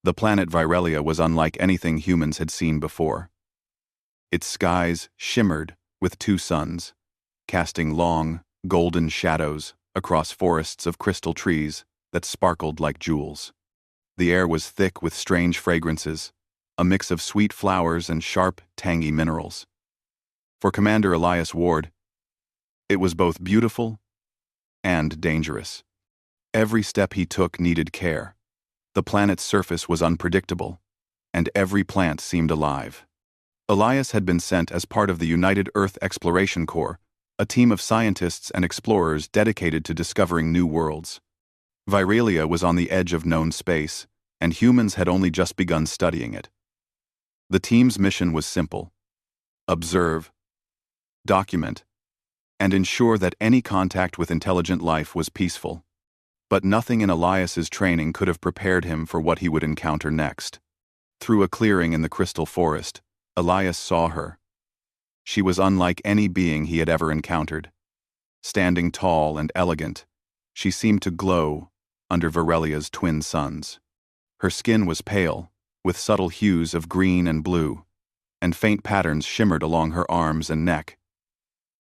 The planet Virelia was unlike anything humans had seen before. Its skies shimmered with two suns, casting long, golden shadows across forests of crystal trees that sparkled like jewels. The air was thick with strange fragrances, a mix of sweet flowers and sharp, tangy minerals. For Commander Elias Ward, it was both beautiful and dangerous. Every step he took needed care. The planet's surface was unpredictable, and every plant seemed alive. Elias had been sent as part of the United Earth Exploration Corps, a team of scientists and explorers dedicated to discovering new worlds. Virelia was on the edge of known space, and humans had only just begun studying it. The team's mission was simple: observe, document, and ensure that any contact with intelligent life was peaceful. But nothing in Elias's training could have prepared him for what he would encounter next. Through a clearing in the crystal forest, Elias saw her. She was unlike any being he had ever encountered. Standing tall and elegant, she seemed to glow under Virelia's twin suns. Her skin was pale, with subtle hues of green and blue, and faint patterns shimmered along her arms and neck.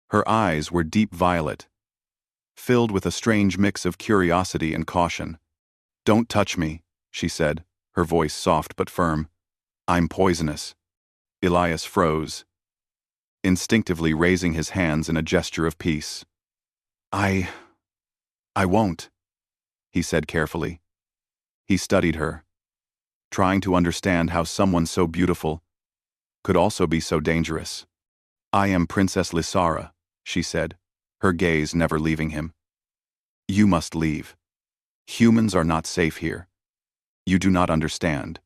Her eyes were deep violet, filled with a strange mix of curiosity and caution. "Don't touch me," she said, her voice soft but firm. "I'm poisonous." Elias froze, instinctively raising his hands in a gesture of peace. I won't," he said carefully. He studied her, trying to understand how someone so beautiful could also be so dangerous. "I am Princess Lysara," she said, her gaze never leaving him. "You must leave. Humans are not safe here. You do not understand."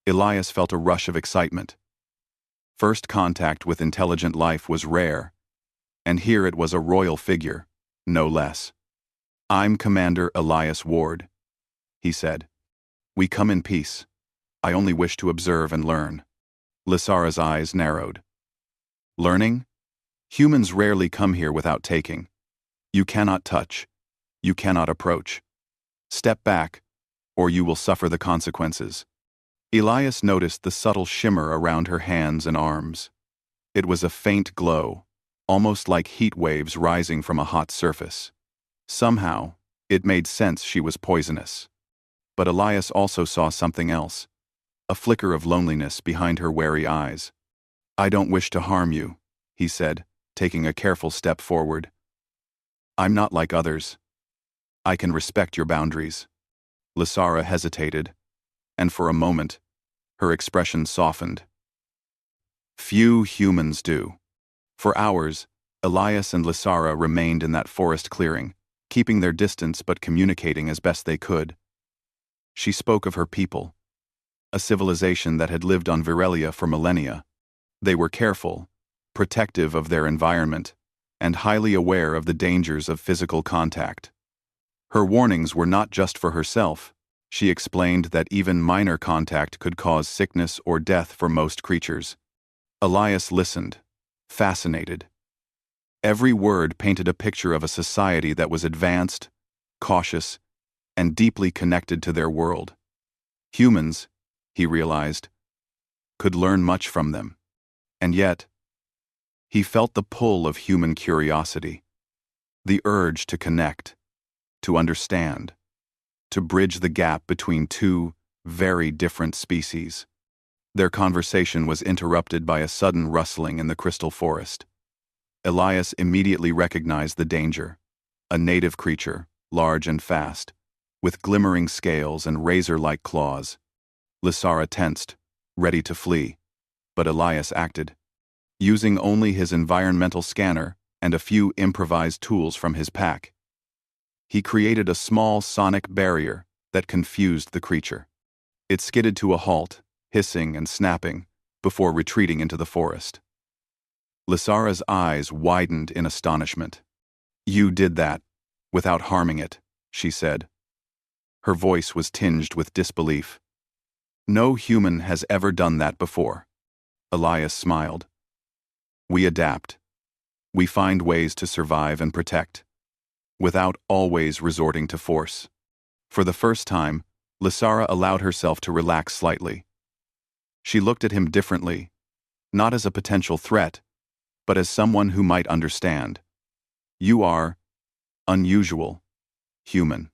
Elias felt a rush of excitement. First contact with intelligent life was rare, and here it was a royal figure, no less. "I'm Commander Elias Ward," he said. "We come in peace. I only wish to observe and learn." Lysara's eyes narrowed. "Learning? Humans rarely come here without taking. You cannot touch. You cannot approach. Step back, or you will suffer the consequences." Elias noticed the subtle shimmer around her hands and arms. It was a faint glow, almost like heat waves rising from a hot surface. Somehow, it made sense she was poisonous. But Elias also saw something else, a flicker of loneliness behind her wary eyes. "I don't wish to harm you," he said, taking a careful step forward. "I'm not like others. I can respect your boundaries." Lysara hesitated, and for a moment, her expression softened. Few humans do. For hours, Elias and Lysara remained in that forest clearing, keeping their distance but communicating as best they could. She spoke of her people, a civilization that had lived on Virelia for millennia. They were careful, protective of their environment, and highly aware of the dangers of physical contact. Her warnings were not just for herself. She explained that even minor contact could cause sickness or death for most creatures. Elias listened, fascinated. Every word painted a picture of a society that was advanced, cautious, and deeply connected to their world. Humans, he realized, could learn much from them. And yet, he felt the pull of human curiosity, the urge to connect, to understand, to bridge the gap between two very different species. Their conversation was interrupted by a sudden rustling in the crystal forest. Elias immediately recognized the danger. A native creature, large and fast, with glimmering scales and razor-like claws. Lysara tensed, ready to flee, but Elias acted. Using only his environmental scanner and a few improvised tools from his pack, he created a small sonic barrier that confused the creature. It skidded to a halt, hissing and snapping, before retreating into the forest. Lysara's eyes widened in astonishment. "You did that, without harming it," she said. Her voice was tinged with disbelief. "No human has ever done that before." Elias smiled. "We adapt. We find ways to survive and protect, without always resorting to force." For the first time, Lysara allowed herself to relax slightly. She looked at him differently, not as a potential threat, but as someone who might understand. You are unusual, human.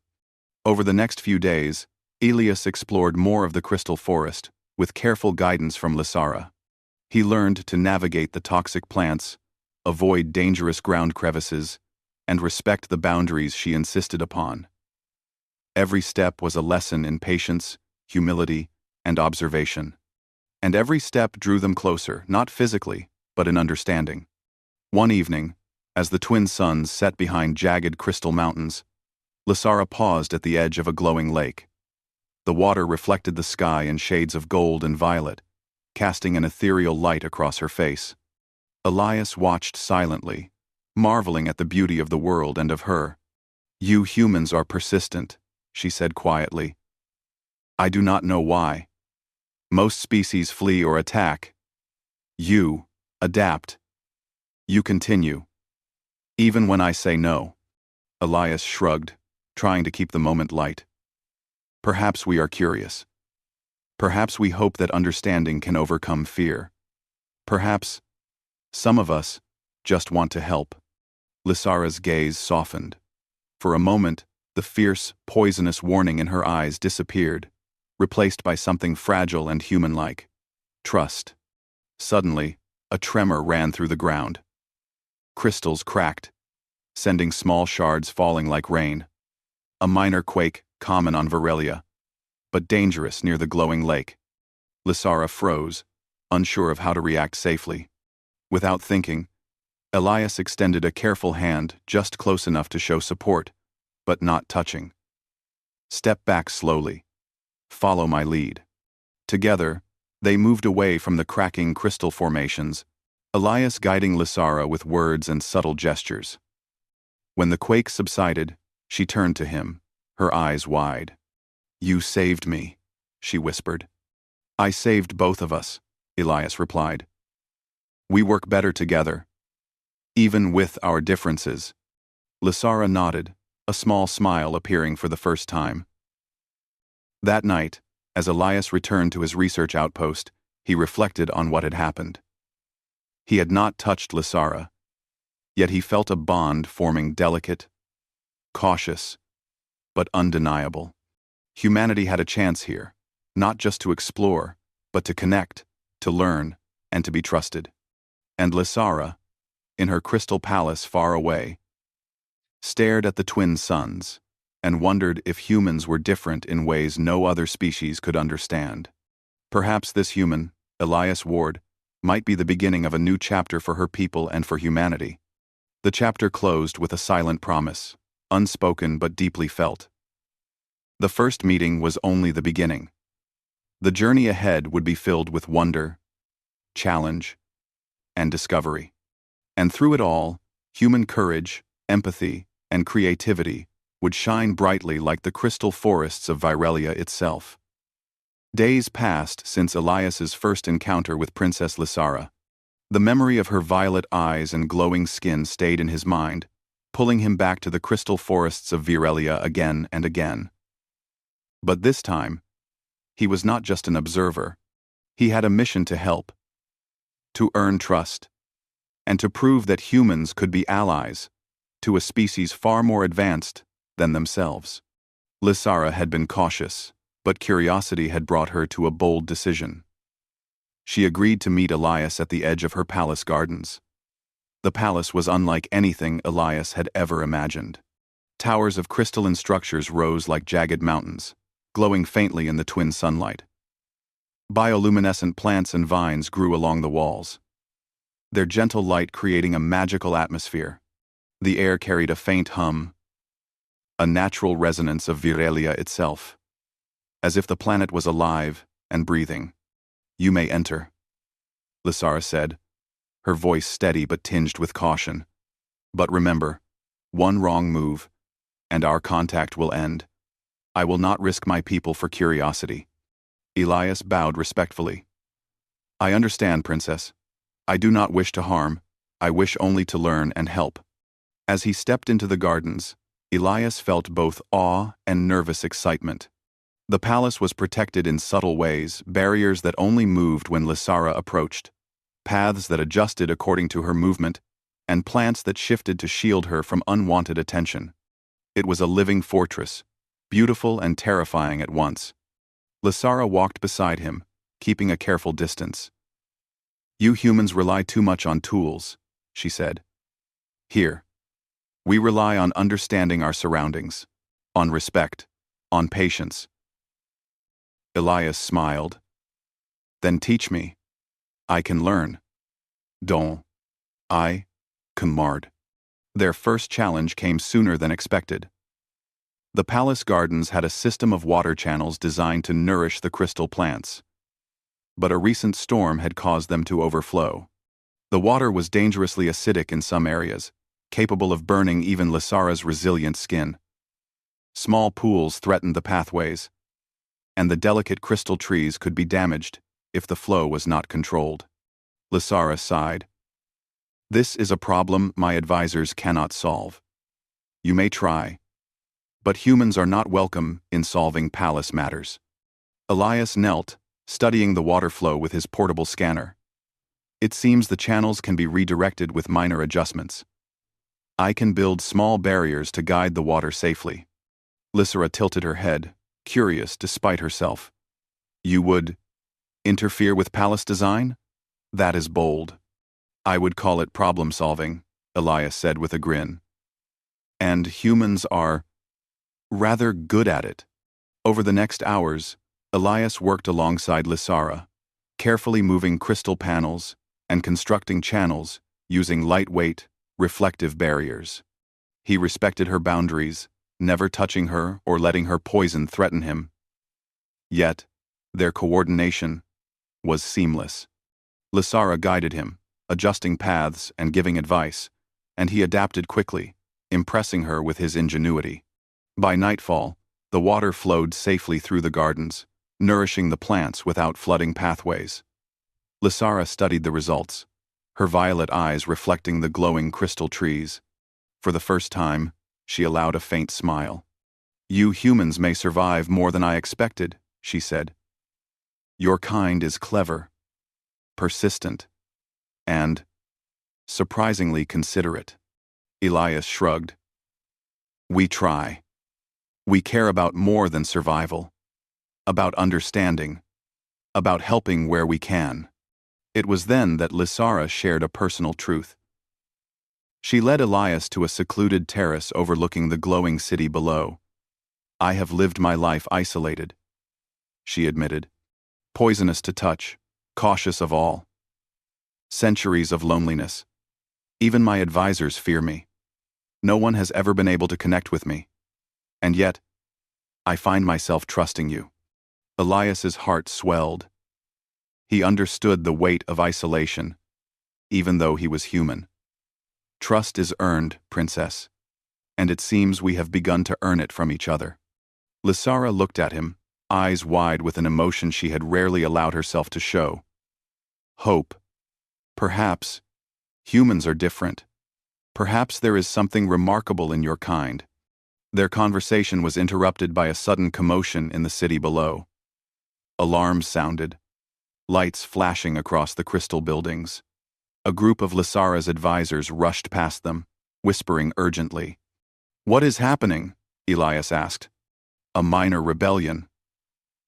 Over the next few days, Elias explored more of the crystal forest, with careful guidance from Lysara. He learned to navigate the toxic plants, avoid dangerous ground crevices, and respect the boundaries she insisted upon. Every step was a lesson in patience, humility, and observation. And every step drew them closer, not physically, but in understanding. One evening, as the twin suns set behind jagged crystal mountains, Lysara paused at the edge of a glowing lake. The water reflected the sky in shades of gold and violet, casting an ethereal light across her face. Elias watched silently, marveling at the beauty of the world and of her. "You humans are persistent," she said quietly. "I do not know why. Most species flee or attack. You adapt. You continue. Even when I say no." Elias shrugged, trying to keep the moment light. "Perhaps we are curious. Perhaps we hope that understanding can overcome fear. Perhaps some of us just want to help." Lysara's gaze softened. For a moment, the fierce, poisonous warning in her eyes disappeared, replaced by something fragile and human-like: trust. Suddenly, a tremor ran through the ground. Crystals cracked, sending small shards falling like rain. A minor quake, common on Virelia, but dangerous near the glowing lake. Lysara froze, unsure of how to react safely. Without thinking, Elias extended a careful hand just close enough to show support, but not touching. "Step back slowly. Follow my lead." Together, they moved away from the cracking crystal formations, Elias guiding Lysara with words and subtle gestures. When the quake subsided, she turned to him, her eyes wide. "You saved me," she whispered. "I saved both of us," Elias replied. "We work better together, even with our differences." Lysara nodded, a small smile appearing for the first time. That night, as Elias returned to his research outpost, he reflected on what had happened. He had not touched Lysara, yet he felt a bond forming, delicate, cautious, but undeniable. Humanity had a chance here, not just to explore, but to connect, to learn, and to be trusted. And Lysara, in her crystal palace far away, stared at the twin suns and wondered if humans were different in ways no other species could understand. Perhaps this human, Elias Ward, might be the beginning of a new chapter for her people and for humanity. The chapter closed with a silent promise, unspoken but deeply felt. The first meeting was only the beginning. The journey ahead would be filled with wonder, challenge, and discovery. And through it all, human courage, empathy, and creativity would shine brightly like the crystal forests of Virelia itself. Days passed since Elias's first encounter with Princess Lysara. The memory of her violet eyes and glowing skin stayed in his mind, pulling him back to the crystal forests of Virelia again and again. But this time, he was not just an observer. He had a mission to help, to earn trust, and to prove that humans could be allies to a species far more advanced than themselves. Lysara had been cautious, but curiosity had brought her to a bold decision. She agreed to meet Elias at the edge of her palace gardens. The palace was unlike anything Elias had ever imagined. Towers of crystalline structures rose like jagged mountains, glowing faintly in the twin sunlight. Bioluminescent plants and vines grew along the walls, their gentle light creating a magical atmosphere. The air carried a faint hum, a natural resonance of Virelia itself, as if the planet was alive and breathing. "You may enter," Lysara said, her voice steady but tinged with caution. "But remember, one wrong move, and our contact will end. I will not risk my people for curiosity." Elias bowed respectfully. "I understand, Princess. I do not wish to harm. I wish only to learn and help." As he stepped into the gardens, Elias felt both awe and nervous excitement. The palace was protected in subtle ways, barriers that only moved when Lysara approached, paths that adjusted according to her movement, and plants that shifted to shield her from unwanted attention. It was a living fortress, beautiful and terrifying at once. Lysara walked beside him, keeping a careful distance. "You humans rely too much on tools," she said. "Here, we rely on understanding our surroundings, on respect, on patience." Elias smiled. "Then teach me. I can learn." "Don't. I, Kumard." Their first challenge came sooner than expected. The palace gardens had a system of water channels designed to nourish the crystal plants. But a recent storm had caused them to overflow. The water was dangerously acidic in some areas, capable of burning even Lysara's resilient skin. Small pools threatened the pathways, and the delicate crystal trees could be damaged if the flow was not controlled. Lysara sighed. "This is a problem my advisors cannot solve. You may try, but humans are not welcome in solving palace matters." Elias knelt, studying the water flow with his portable scanner. "It seems the channels can be redirected with minor adjustments. I can build small barriers to guide the water safely." Lysara tilted her head, curious despite herself. "You would interfere with palace design? That is bold." "I would call it problem-solving," Elias said with a grin. "And humans are rather good at it." Over the next hours, Elias worked alongside Lysara, carefully moving crystal panels and constructing channels using lightweight, reflective barriers. He respected her boundaries, never touching her or letting her poison threaten him. Yet, their coordination was seamless. Lysara guided him, adjusting paths and giving advice, and he adapted quickly, impressing her with his ingenuity. By nightfall, the water flowed safely through the gardens, nourishing the plants without flooding pathways. Lysara studied the results, her violet eyes reflecting the glowing crystal trees. For the first time, she allowed a faint smile. "You humans may survive more than I expected," she said. "Your kind is clever, persistent, and surprisingly considerate." Elias shrugged. "We try. We care about more than survival. About understanding. About helping where we can." It was then that Lysara shared a personal truth. She led Elias to a secluded terrace overlooking the glowing city below. "I have lived my life isolated," she admitted. "Poisonous to touch, cautious of all. Centuries of loneliness. Even my advisors fear me. No one has ever been able to connect with me. And yet, I find myself trusting you." Elias's heart swelled. He understood the weight of isolation, even though he was human. "Trust is earned, princess, and it seems we have begun to earn it from each other." Lysara looked at him, eyes wide with an emotion she had rarely allowed herself to show. "Hope. Perhaps humans are different. Perhaps there is something remarkable in your kind." Their conversation was interrupted by a sudden commotion in the city below. Alarms sounded, lights flashing across the crystal buildings. A group of Lysara's advisors rushed past them, whispering urgently. "What is happening?" Elias asked. "A minor rebellion,"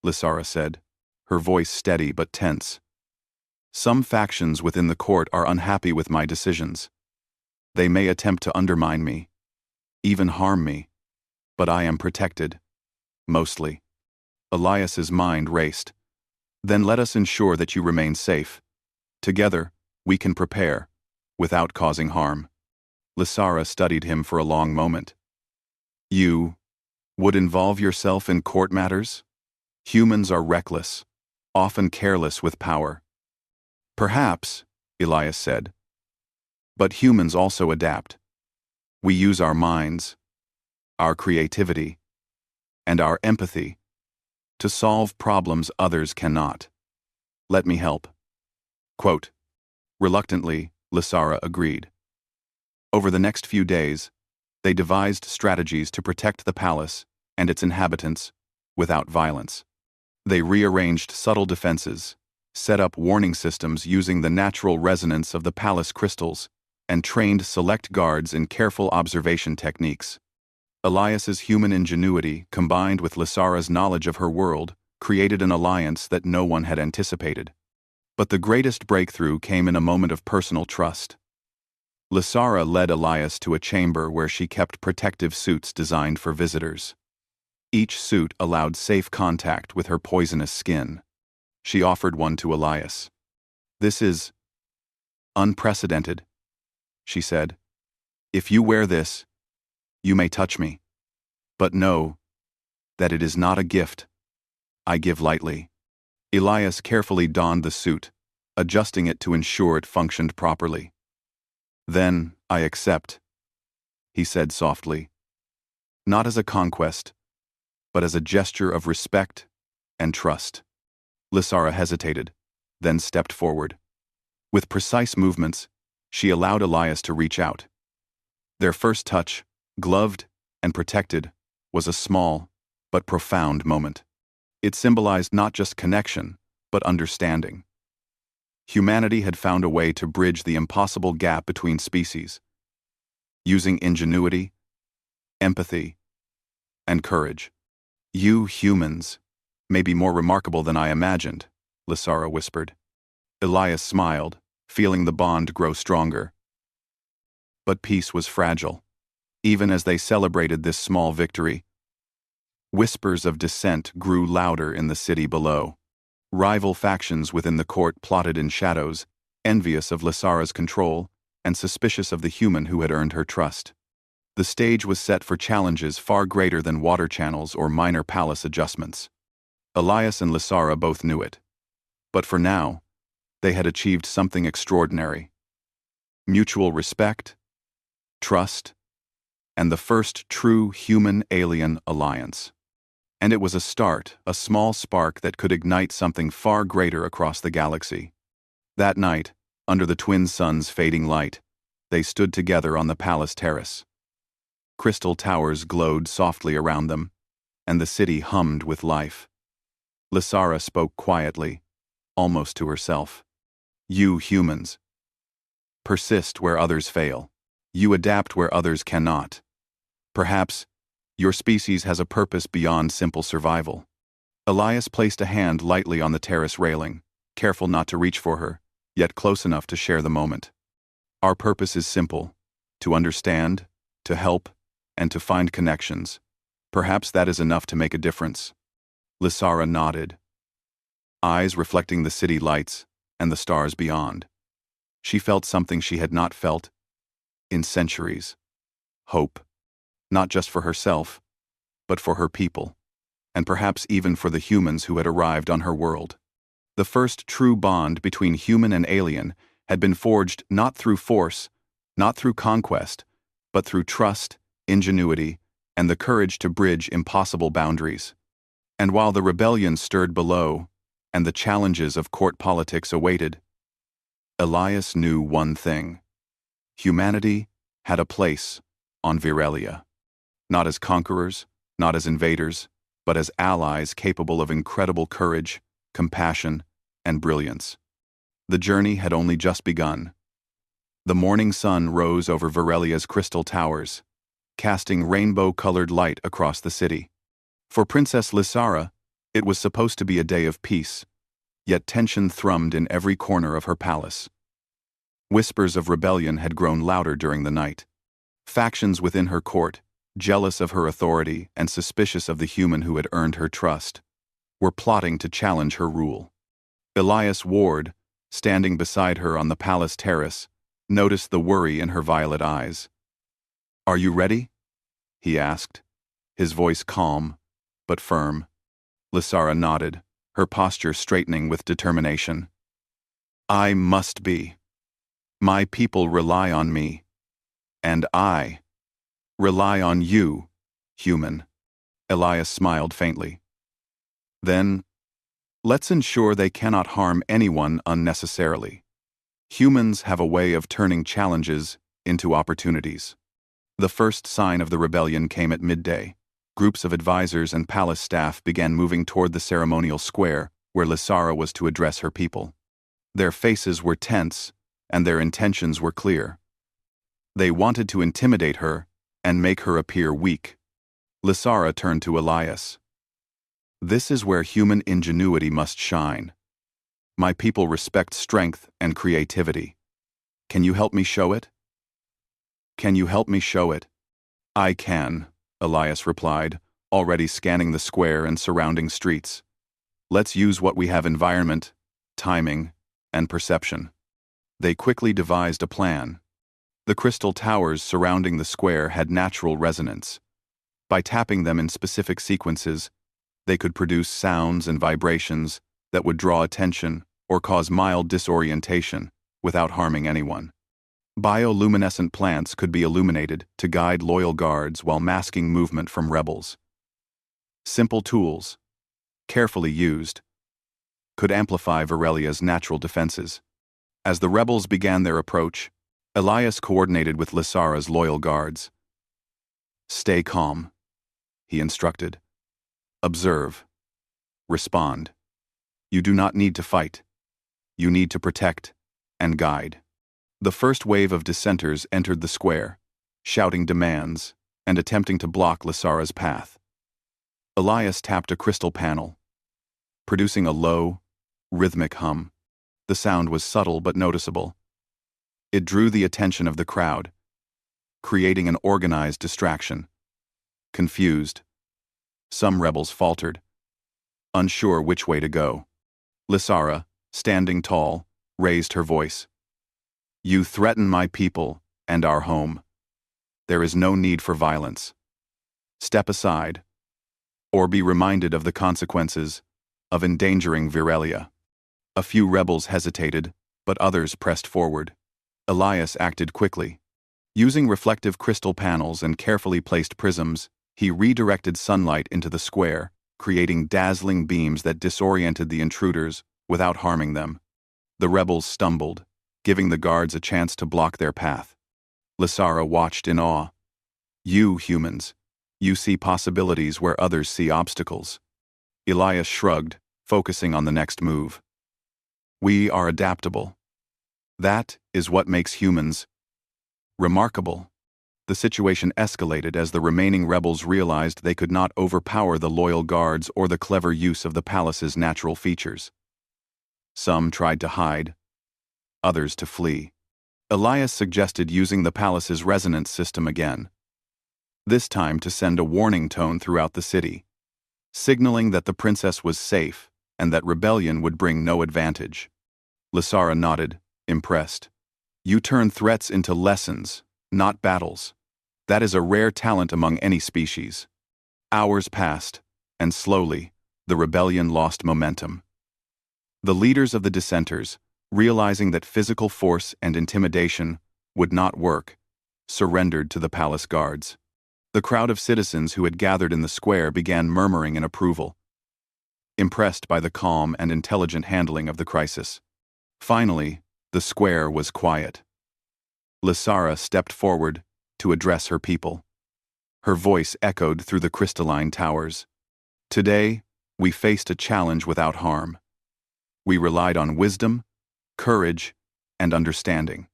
Lysara said, her voice steady but tense. "Some factions within the court are unhappy with my decisions. They may attempt to undermine me, even harm me, but I am protected. Mostly." Elias's mind raced. "Then let us ensure that you remain safe. Together, we can prepare, without causing harm." Lysara studied him for a long moment. "You would involve yourself in court matters? Humans are reckless, often careless with power." "Perhaps," Elias said. "But humans also adapt. We use our minds, our creativity, and our empathy to solve problems others cannot. Let me help." Quote. Reluctantly, Lysara agreed. Over the next few days, they devised strategies to protect the palace and its inhabitants without violence. They rearranged subtle defenses, set up warning systems using the natural resonance of the palace crystals, and trained select guards in careful observation techniques. Elias's human ingenuity, combined with Lysara's knowledge of her world, created an alliance that no one had anticipated. But the greatest breakthrough came in a moment of personal trust. Lysara led Elias to a chamber where she kept protective suits designed for visitors. Each suit allowed safe contact with her poisonous skin. She offered one to Elias. "This is unprecedented," she said. "If you wear this, you may touch me. But know that it is not a gift I give lightly." Elias carefully donned the suit, adjusting it to ensure it functioned properly. "Then I accept," he said softly. "Not as a conquest, but as a gesture of respect and trust." Lysara hesitated, then stepped forward. With precise movements, she allowed Elias to reach out. Their first touch, gloved and protected, was a small but profound moment. It symbolized not just connection, but understanding. Humanity had found a way to bridge the impossible gap between species, using ingenuity, empathy, and courage. "You humans may be more remarkable than I imagined," Lysara whispered. Elias smiled, feeling the bond grow stronger. But peace was fragile. Even as they celebrated this small victory, whispers of dissent grew louder in the city below. Rival factions within the court plotted in shadows, envious of Lysara's control and suspicious of the human who had earned her trust. The stage was set for challenges far greater than water channels or minor palace adjustments. Elias and Lysara both knew it. But for now, they had achieved something extraordinary. Mutual respect, trust, and the first true human-alien alliance. And it was a start, a small spark that could ignite something far greater across the galaxy. That night, under the twin suns' fading light, they stood together on the palace terrace. Crystal towers glowed softly around them, and the city hummed with life. Lysara spoke quietly, almost to herself. "You humans persist where others fail. You adapt where others cannot. Perhaps your species has a purpose beyond simple survival." Elias placed a hand lightly on the terrace railing, careful not to reach for her, yet close enough to share the moment. "Our purpose is simple: to understand, to help, and to find connections. Perhaps that is enough to make a difference." Lysara nodded, eyes reflecting the city lights and the stars beyond. She felt something she had not felt in centuries. Hope. Not just for herself, but for her people, and perhaps even for the humans who had arrived on her world. The first true bond between human and alien had been forged not through force, not through conquest, but through trust, ingenuity, and the courage to bridge impossible boundaries. And while the rebellion stirred below, and the challenges of court politics awaited, Elias knew one thing: humanity had a place on Virelia. Not as conquerors, not as invaders, but as allies capable of incredible courage, compassion, and brilliance. The journey had only just begun. The morning sun rose over Virelia's crystal towers, casting rainbow-colored light across the city. For Princess Lysara, it was supposed to be a day of peace, yet tension thrummed in every corner of her palace. Whispers of rebellion had grown louder during the night. Factions within her court, jealous of her authority and suspicious of the human who had earned her trust, were plotting to challenge her rule. Elias Ward, standing beside her on the palace terrace, noticed the worry in her violet eyes. "Are you ready?" he asked, his voice calm but firm. Lysara nodded, her posture straightening with determination. "I must be. My people rely on me, and I rely on you, human." Elias smiled faintly. "Then, let's ensure they cannot harm anyone unnecessarily. Humans have a way of turning challenges into opportunities." The first sign of the rebellion came at midday. Groups of advisors and palace staff began moving toward the ceremonial square where Lysara was to address her people. Their faces were tense, and their intentions were clear. They wanted to intimidate her and make her appear weak. Lysara turned to Elias. "This is where human ingenuity must shine. My people respect strength and creativity. Can you help me show it?" "Can you help me show it?" "I can," Elias replied, already scanning the square and surrounding streets. "Let's use what we have: environment, timing, and perception." They quickly devised a plan. The crystal towers surrounding the square had natural resonance. By tapping them in specific sequences, they could produce sounds and vibrations that would draw attention or cause mild disorientation without harming anyone. Bioluminescent plants could be illuminated to guide loyal guards while masking movement from rebels. Simple tools, carefully used, could amplify Virelia's natural defenses. As the rebels began their approach, Elias coordinated with Lysara's loyal guards. "Stay calm," he instructed. "Observe. Respond. You do not need to fight. You need to protect and guide." The first wave of dissenters entered the square, shouting demands and attempting to block Lysara's path. Elias tapped a crystal panel, producing a low, rhythmic hum. The sound was subtle but noticeable. It drew the attention of the crowd, creating an organized distraction. Confused, some rebels faltered, unsure which way to go. Lysara, standing tall, raised her voice. "You threaten my people and our home. There is no need for violence. Step aside, or be reminded of the consequences of endangering Virelia." A few rebels hesitated, but others pressed forward. Elias acted quickly. Using reflective crystal panels and carefully placed prisms, he redirected sunlight into the square, creating dazzling beams that disoriented the intruders without harming them. The rebels stumbled, giving the guards a chance to block their path. Lysara watched in awe. "You, humans, you see possibilities where others see obstacles." Elias shrugged, focusing on the next move. "We are adaptable. That is what makes humans remarkable." The situation escalated as the remaining rebels realized they could not overpower the loyal guards or the clever use of the palace's natural features. Some tried to hide, others to flee. Elias suggested using the palace's resonance system again, this time to send a warning tone throughout the city, signaling that the princess was safe and that rebellion would bring no advantage. Lysara nodded, impressed. "You turn threats into lessons, not battles. That is a rare talent among any species." Hours passed, and slowly, the rebellion lost momentum. The leaders of the dissenters, realizing that physical force and intimidation would not work, surrendered to the palace guards. The crowd of citizens who had gathered in the square began murmuring in approval, impressed by the calm and intelligent handling of the crisis. Finally, the square was quiet. Lysara stepped forward to address her people. Her voice echoed through the crystalline towers. "Today, we faced a challenge without harm. We relied on wisdom, courage, and understanding.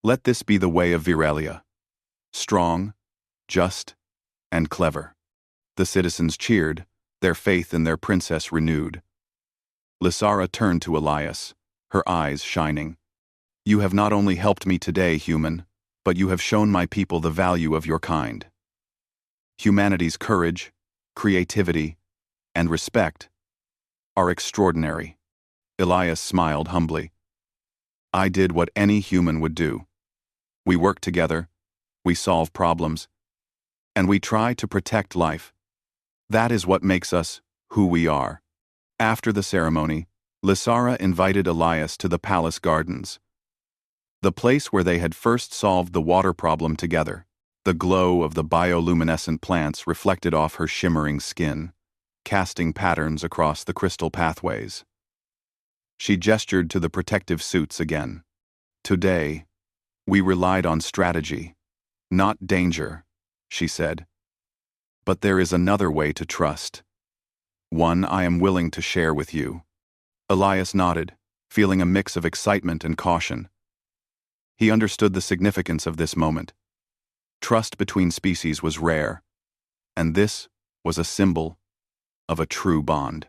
Let this be the way of Virelia: strong, just, and clever." The citizens cheered, their faith in their princess renewed. Lysara turned to Elias, her eyes shining. "You have not only helped me today, human, but you have shown my people the value of your kind. Humanity's courage, creativity, and respect are extraordinary." Elias smiled humbly. "I did what any human would do. We work together, we solve problems, and we try to protect life. That is what makes us who we are." After the ceremony, Lysara invited Elias to the palace gardens, the place where they had first solved the water problem together. The glow of the bioluminescent plants reflected off her shimmering skin, casting patterns across the crystal pathways. She gestured to the protective suits again. "Today, we relied on strategy, not danger," she said. But there is another way to trust. One I am willing to share with you. Elias nodded, feeling a mix of excitement and caution. He understood the significance of this moment. Trust between species was rare, and this was a symbol of a true bond.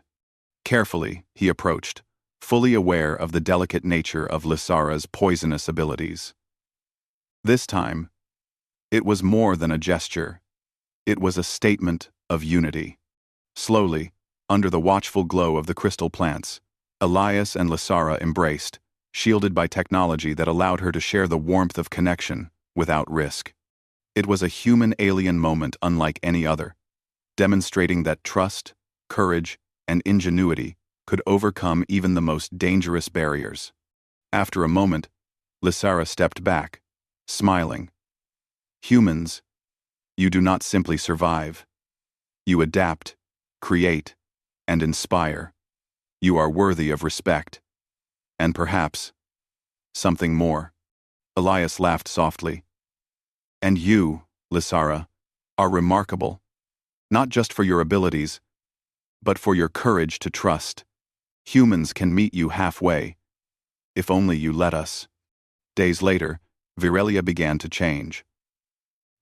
Carefully, he approached, fully aware of the delicate nature of Lysara's poisonous abilities. This time, it was more than a gesture. It was a statement of unity. Slowly, under the watchful glow of the crystal plants, Elias and Lysara embraced, shielded by technology that allowed her to share the warmth of connection without risk. It was a human-alien moment unlike any other, demonstrating that trust, courage, and ingenuity could overcome even the most dangerous barriers. After a moment, Lysara stepped back, smiling. Humans, you do not simply survive. You adapt, create, and inspire. You are worthy of respect. And perhaps, something more. Elias laughed softly. And you, Lysara, are remarkable, not just for your abilities, but for your courage to trust. Humans can meet you halfway, if only you let us. Days later, Virelia began to change.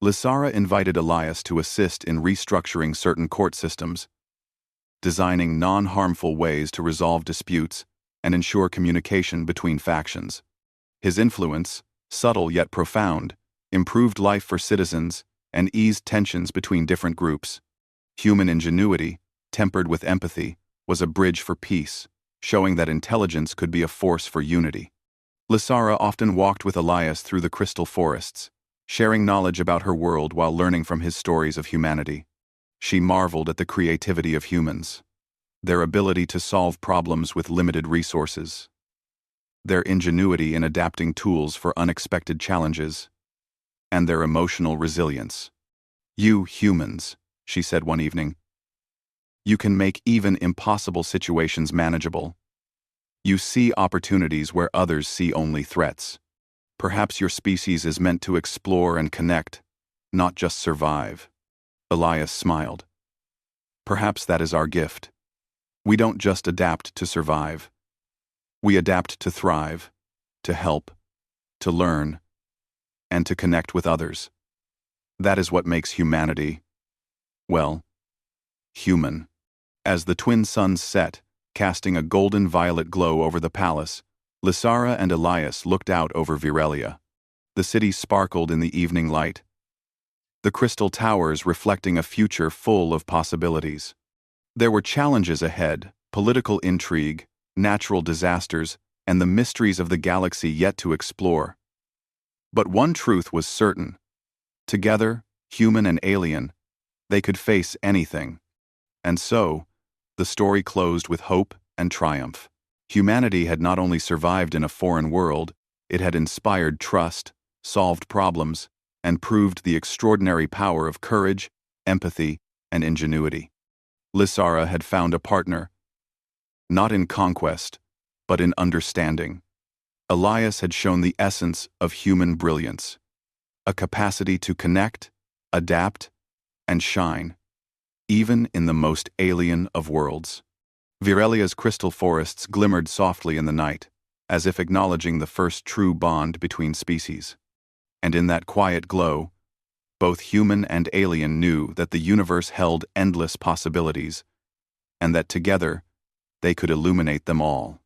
Lysara invited Elias to assist in restructuring certain court systems, designing non-harmful ways to resolve disputes and ensure communication between factions. His influence, subtle yet profound, improved life for citizens and eased tensions between different groups. Human ingenuity, tempered with empathy, was a bridge for peace, showing that intelligence could be a force for unity. Lysara often walked with Elias through the crystal forests, sharing knowledge about her world while learning from his stories of humanity. She marveled at the creativity of humans, their ability to solve problems with limited resources, their ingenuity in adapting tools for unexpected challenges, and their emotional resilience. You humans, she said one evening, you can make even impossible situations manageable. You see opportunities where others see only threats. Perhaps your species is meant to explore and connect, not just survive. Elias smiled. Perhaps that is our gift. We don't just adapt to survive. We adapt to thrive, to help, to learn, and to connect with others. That is what makes humanity, well, human. As the twin suns set, casting a golden-violet glow over the palace, Lysara and Elias looked out over Virelia. The city sparkled in the evening light, the crystal towers reflecting a future full of possibilities. There were challenges ahead, political intrigue, natural disasters, and the mysteries of the galaxy yet to explore. But one truth was certain. Together, human and alien, they could face anything. And so, the story closed with hope and triumph. Humanity had not only survived in a foreign world, it had inspired trust, solved problems, and proved the extraordinary power of courage, empathy, and ingenuity. Lysara had found a partner, not in conquest, but in understanding. Elias had shown the essence of human brilliance, a capacity to connect, adapt, and shine, even in the most alien of worlds. Virelia's crystal forests glimmered softly in the night, as if acknowledging the first true bond between species. And in that quiet glow, both human and alien knew that the universe held endless possibilities, and that together they could illuminate them all.